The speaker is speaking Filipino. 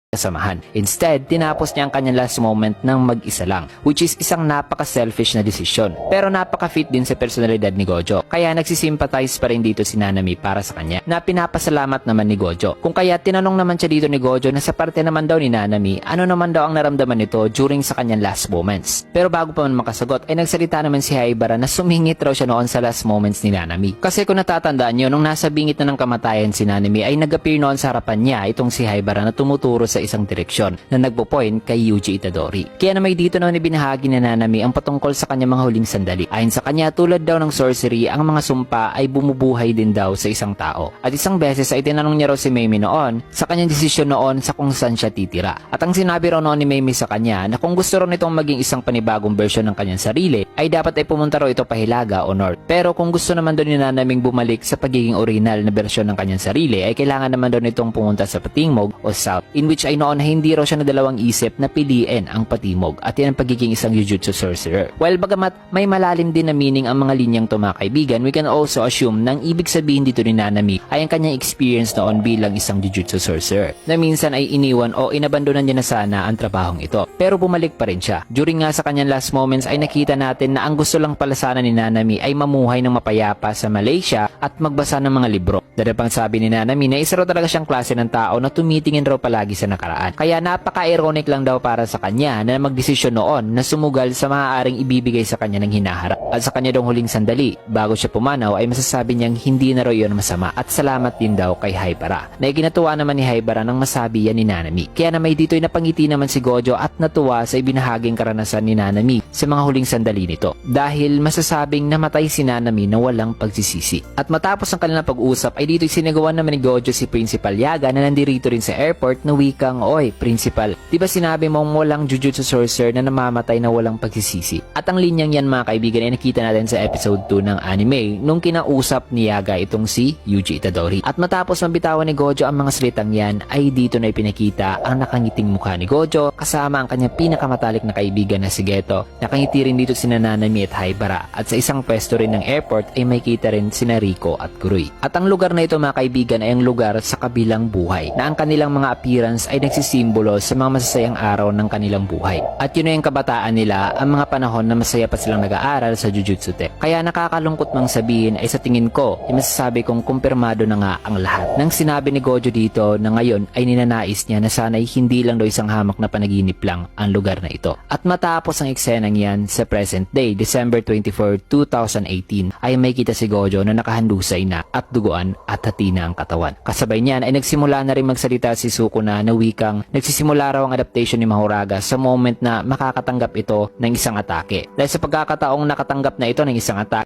kasamahan. Instead, tinapos niya ang kanyang last moment ng mag-isa lang, which is isang napaka-selfish na desisyon. Pero napaka-fit din sa personalidad ni Gojo, kaya nagsisimpathize pa rin dito si Nanami para sa kanya, na pinapasalamat naman ni Gojo. Kung kaya tinanong naman siya dito ni Gojo na sa parte naman daw ni Nanami, ano naman daw ang naramdaman nito during sa kanyang last moments. Pero bago pa man makasagot, ay nagsalita naman si Haibara na sumingit raw siya noon sa last moments ni Nanami. Kasi kung natatandaan nyo, nung nasa bingit na ng kamatayan si Nanami, ay nag-appear noon sa harapan niya itong si Haibara na tumuturo sa isang direksyon na nagpo-point kay Yuji Itadori. Kaya naman dito noon ibinahagi ni Nanami ang patungkol sa kanyang mga huling sandali. Ayon sa kanya, tulad daw ng sorcery, ang mga sumpa ay bumubuhay din daw sa isang tao. At isang beses ay tinanong niya raw si Meimi noon sa kanyang desisyon noon sa kung saan siya titira. At ang sinabi raw noon ni Meimi sa kanya na kung gusto raw nitong maging isang panibagong version ng kanyang sarili, ay dapat ay pumunta raw ito pa Hilaga o North. Pero kung gusto naman daw ni Nanaming bumalik sa pagiging original na version ng kanyang sarili, ay kailangan naman daw nitong pumunta sa Patimog o South, in which ay noon hindi raw siya nadalawang isip na piliin ang Patimog at yan ang pagiging isang Jujutsu sorcerer. While bagamat may malalim din na meaning ang mga linyang to mga kaibigan, we can also assume nang ibig sabihin dito ni Nanami ay ang kanyang experience noon bilang isang Jujutsu sorcerer, na minsan ay iniwan o inabandonan niya na sana ang trabahong ito. Pero bumalik pa rin siya. During nga sa kanyang last moments ay nakita natin na ang gusto lang pala sana ni Nanami ay mamuhay ng mapayapa sa Malaysia at magbasa ng mga libro. Dahil pang sabi ni Nanami na isa raw talaga siyang klase ng tao na tumitingin raw palagi sa nakaraan. Kaya napaka-ironic lang daw para sa kanya na magdesisyon noon na sumugal sa maaaring ibibigay sa kanya ng hinaharap. At sa kanya daw huling sandali, bago siya pumanaw ay masasabi niyang hindi na raw yun masama at salamat din daw kay Haibara. Na ikinatuwa naman ni Haibara nang masabi yan ni Nanami. Kaya naman dito ay napangiti naman si Gojo at natuwa sa ibinahaging karanasan ni Nanami sa mga huling sandali nito. Dahil masasabing namatay si Nanami na walang pagsisisi. At matapos ang kanilang pag-usap ay dito sinagawan naman ni Gojo si Principal Yaga na nandirito rin sa airport na wikang, "Oy, Principal, di ba sinabi mong walang Jujutsu sorcerer na namamatay na walang pagsisisi?" At ang linyang yan mga kaibigan ay nakita natin sa episode 2 ng anime nung kinausap ni Yaga itong si Yuji Itadori. At matapos mabitawan ni Gojo ang mga salitang yan ay dito na ipinakita ang nakangiting mukha ni Gojo kasama ang kanyang pinakamatalik na kaibigan na si Geto. Nakangiti rin dito si Nanami at Haibara at sa isang pwesto rin ng airport ay may kita rin si Rico at Kuroi. At ang lugar na ito mga kaibigan ay ang lugar sa kabilang buhay na ang kanilang mga appearance ay nagsisimbolo sa mga masasayang araw ng kanilang buhay. At yun na yung kabataan nila, ang mga panahon na masaya pa silang nag-aaral sa Jujutsu Tech. Kaya nakakalungkot mang sabihin ay sa tingin ko, ay masasabi kong kumpirmado na nga ang lahat. Nang sinabi ni Gojo dito na ngayon ay ninanais niya na sana'y hindi lang daw isang hamak na panaginip lang ang lugar na ito. At matapos ang eksenang yan sa present day, December 24, 2018, ay may kita si Gojo na nakahandusay na at duguan at hati na ang katawan. Kasabay niyan ay nagsimula na rin magsalita si Sukuna na wikang nagsisimula raw ang adaptation ni Mahoraga sa moment na makakatanggap ito ng isang atake. Dahil sa pagkakataong nakatanggap na ito ng isang atake,